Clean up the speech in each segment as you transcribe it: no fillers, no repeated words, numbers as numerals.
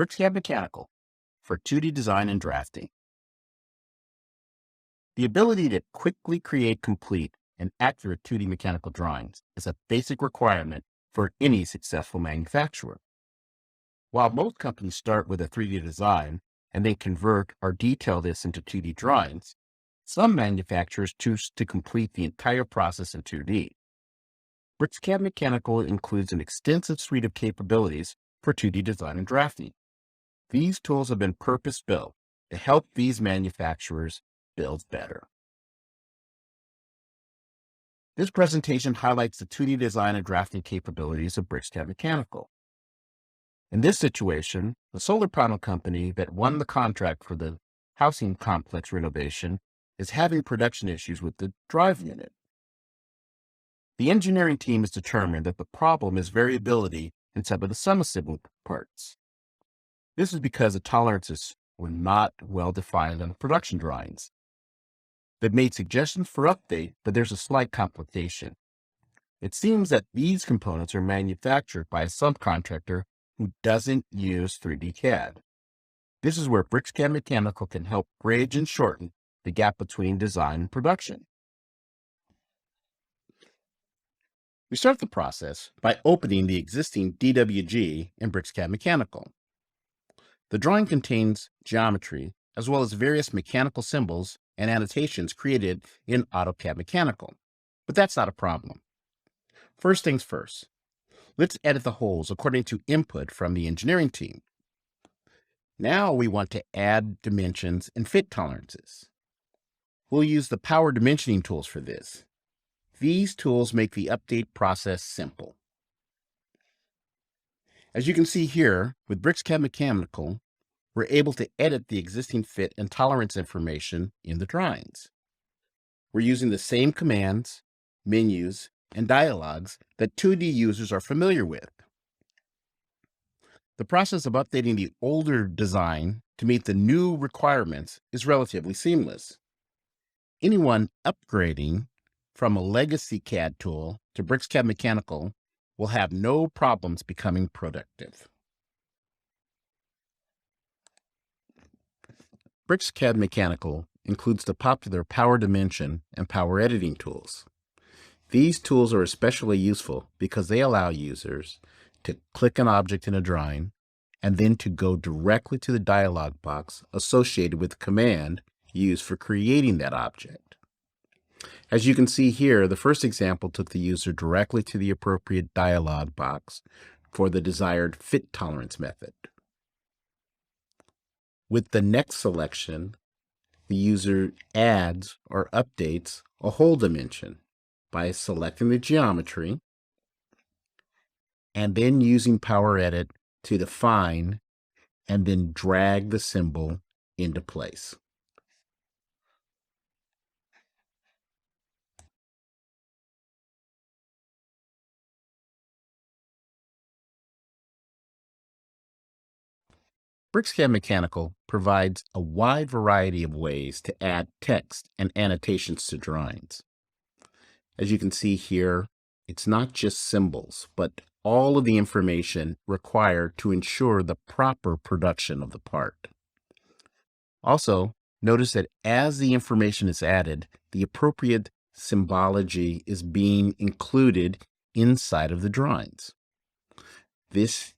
BricsCAD Mechanical for 2D design and drafting. The ability to quickly create complete and accurate 2D mechanical drawings is a basic requirement for any successful manufacturer. While most companies start with a 3D design and then convert or detail this into 2D drawings, some manufacturers choose to complete the entire process in 2D. BricsCAD Mechanical includes an extensive suite of capabilities for 2D design and drafting. These tools have been purpose-built to help these manufacturers build better. This presentation highlights the 2D design and drafting capabilities of BricsCAD Mechanical. In this situation, the solar panel company that won the contract for the housing complex renovation is having production issues with the drive unit. The engineering team has determined that the problem is variability in some of the sub-assembly parts. This is because the tolerances were not well defined on the production drawings. They've made suggestions for update, but there's a slight complication. It seems that these components are manufactured by a subcontractor who doesn't use 3D CAD. This is where BricsCAD Mechanical can help bridge and shorten the gap between design and production. We start the process by opening the existing DWG in BricsCAD Mechanical. The drawing contains geometry as well as various mechanical symbols and annotations created in AutoCAD Mechanical, but that's not a problem. First things first, let's edit the holes according to input from the engineering team. Now we want to add dimensions and fit tolerances. We'll use the Power Dimensioning tools for this. These tools make the update process simple. As you can see here, with BricsCAD Mechanical, we're able to edit the existing fit and tolerance information in the drawings. We're using the same commands, menus, and dialogues that 2D users are familiar with. The process of updating the older design to meet the new requirements is relatively seamless. Anyone upgrading from a legacy CAD tool to BricsCAD Mechanical will have no problems becoming productive. BricsCAD Mechanical includes the popular Power Dimension and Power Editing tools. These tools are especially useful because they allow users to click an object in a drawing and then to go directly to the dialog box associated with the command used for creating that object. As you can see here, the first example took the user directly to the appropriate dialog box for the desired fit tolerance method. With the next selection, the user adds or updates a hole dimension by selecting the geometry and then using Power Edit to define and then drag the symbol into place. BricsCAD Mechanical provides a wide variety of ways to add text and annotations to drawings. As you can see here, it's not just symbols, but all of the information required to ensure the proper production of the part. Also, notice that as the information is added, the appropriate symbology is being included inside of the drawings. This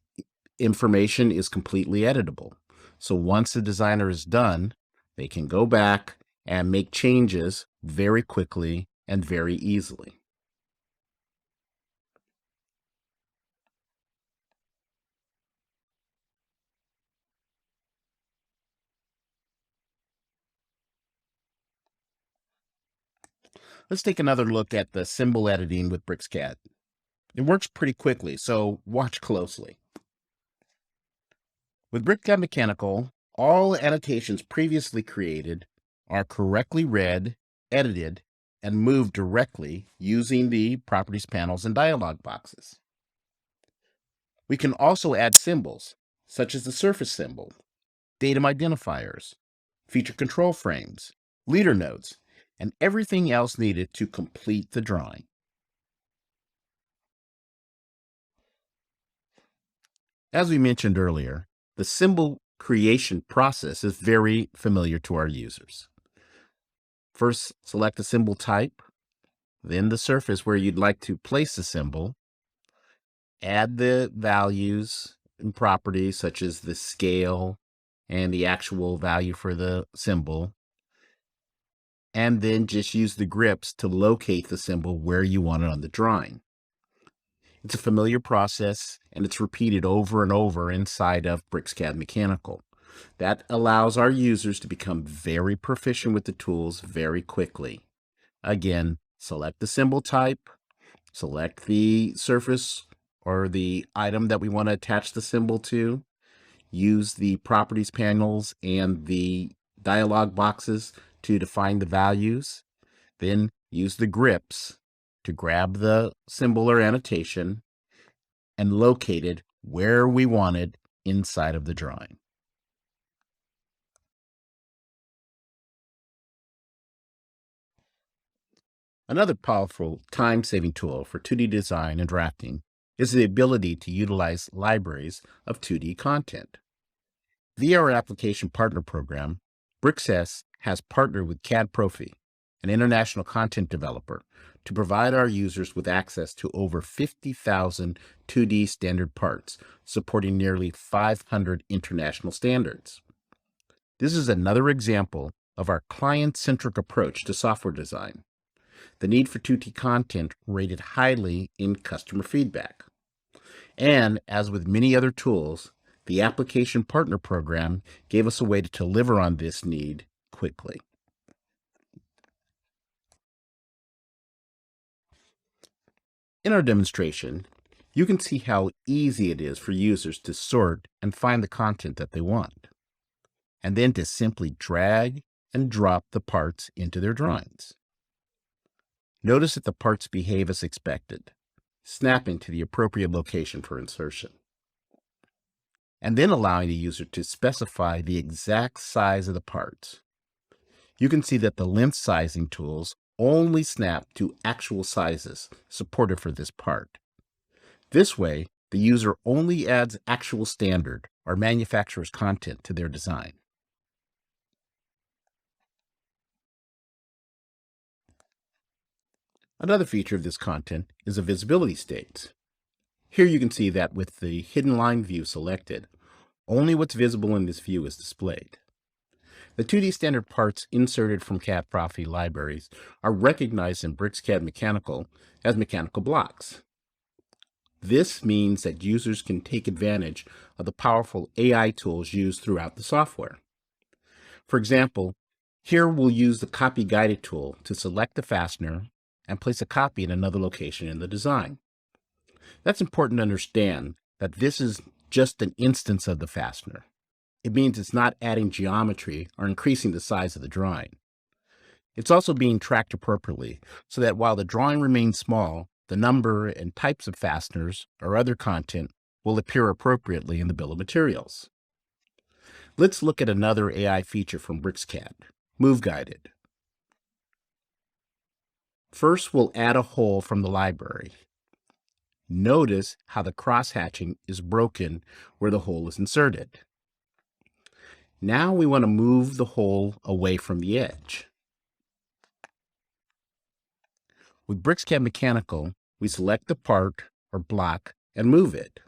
information is completely editable. So once the designer is done, they can go back and make changes very quickly and very easily. Let's take another look at the symbol editing with BricsCAD. It works pretty quickly, so watch closely. With BricsCAD Mechanical, all annotations previously created are correctly read, edited, and moved directly using the properties panels and dialog boxes. We can also add symbols, such as the surface symbol, datum identifiers, feature control frames, leader nodes, and everything else needed to complete the drawing. As we mentioned earlier, The symbol creation process is very familiar to our users. First, select the symbol type, then the surface where you'd like to place the symbol. Add the values and properties such as the scale and the actual value for the symbol. And then just use the grips to locate the symbol where you want it on the drawing. It's a familiar process, and it's repeated over and over inside of BricsCAD Mechanical. That allows our users to become very proficient with the tools very quickly. Again, select the symbol type, select the surface or the item that we want to attach the symbol to, use the properties panels and the dialog boxes to define the values, then use the grips to grab the symbol or annotation and locate it where we want it inside of the drawing. Another powerful time-saving tool for 2D design and drafting is the ability to utilize libraries of 2D content. Via our application partner program, BricsCAD has partnered with CAD Profi, an international content developer, to provide our users with access to over 50,000 2D standard parts, supporting nearly 500 international standards. This is another example of our client-centric approach to software design. The need for 2D content rated highly in customer feedback. And as with many other tools, the application partner program gave us a way to deliver on this need quickly. In our demonstration, you can see how easy it is for users to sort and find the content that they want, and then to simply drag and drop the parts into their drawings. Notice that the parts behave as expected, snapping to the appropriate location for insertion, and then allowing the user to specify the exact size of the parts. You can see that the length sizing tools only snap to actual sizes supported for this part. This way, the user only adds actual standard or manufacturer's content to their design. Another feature of this content is the visibility states. Here you can see that with the hidden line view selected, only what's visible in this view is displayed. The 2D standard parts inserted from CAD Profi libraries are recognized in BricsCAD Mechanical as mechanical blocks. This means that users can take advantage of the powerful AI tools used throughout the software. For example, here we'll use the Copy Guided tool to select the fastener and place a copy in another location in the design. That's important to understand that this is just an instance of the fastener. It means it's not adding geometry or increasing the size of the drawing. It's also being tracked appropriately so that while the drawing remains small, the number and types of fasteners or other content will appear appropriately in the bill of materials. Let's look at another AI feature from BricsCAD, Move Guided. First, we'll add a hole from the library. Notice how the cross-hatching is broken where the hole is inserted. Now we want to move the hole away from the edge. With BricsCAD Mechanical, we select the part or block and move it.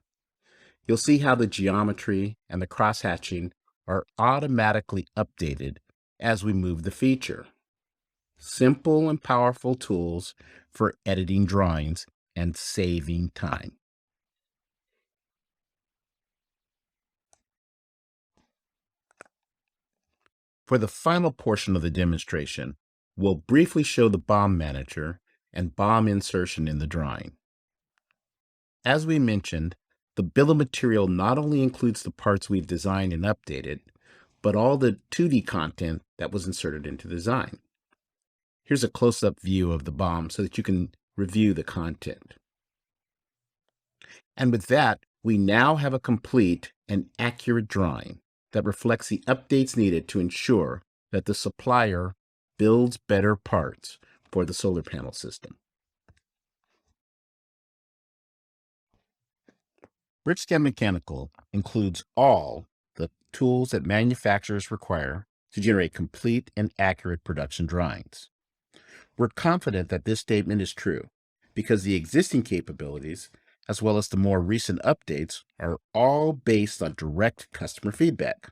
You'll see how the geometry and the cross-hatching are automatically updated as we move the feature. Simple and powerful tools for editing drawings and saving time. For the final portion of the demonstration, we'll briefly show the BOM manager and BOM insertion in the drawing. As we mentioned, the bill of material not only includes the parts we've designed and updated, but all the 2D content that was inserted into the design. Here's a close-up view of the BOM so that you can review the content. And with that, we now have a complete and accurate drawing that reflects the updates needed to ensure that the supplier builds better parts for the solar panel system. BricsCAD Mechanical includes all tools that manufacturers require to generate complete and accurate production drawings. We're confident that this statement is true because the existing capabilities, as well as the more recent updates, are all based on direct customer feedback.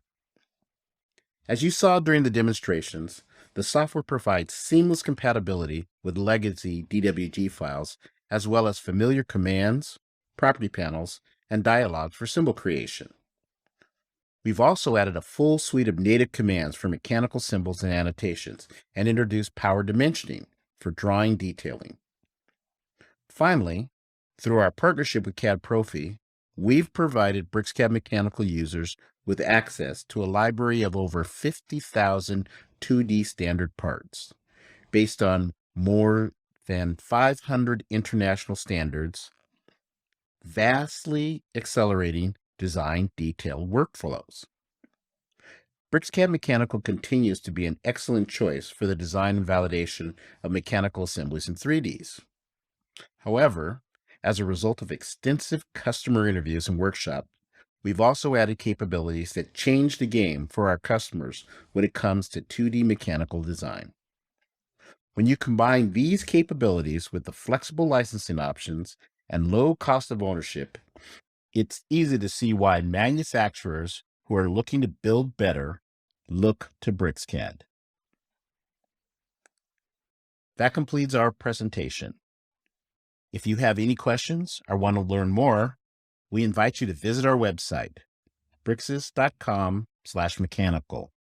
As you saw during the demonstrations, the software provides seamless compatibility with legacy DWG files, as well as familiar commands, property panels, and dialogues for symbol creation. We've also added a full suite of native commands for mechanical symbols and annotations, and introduced power dimensioning for drawing detailing. Finally, through our partnership with CAD Profi, we've provided BricsCAD Mechanical users with access to a library of over 50,000 2D standard parts, based on more than 500 international standards, vastly accelerating design detail workflows. BricsCAD Mechanical continues to be an excellent choice for the design and validation of mechanical assemblies in 3Ds. However, as a result of extensive customer interviews and workshops, we've also added capabilities that change the game for our customers when it comes to 2D mechanical design. When you combine these capabilities with the flexible licensing options and low cost of ownership, it's easy to see why manufacturers who are looking to build better look to BricsCAD. That completes our presentation. If you have any questions or want to learn more, we invite you to visit our website, bricsys.com/mechanical,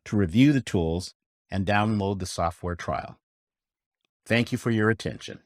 to review the tools and download the software trial. Thank you for your attention.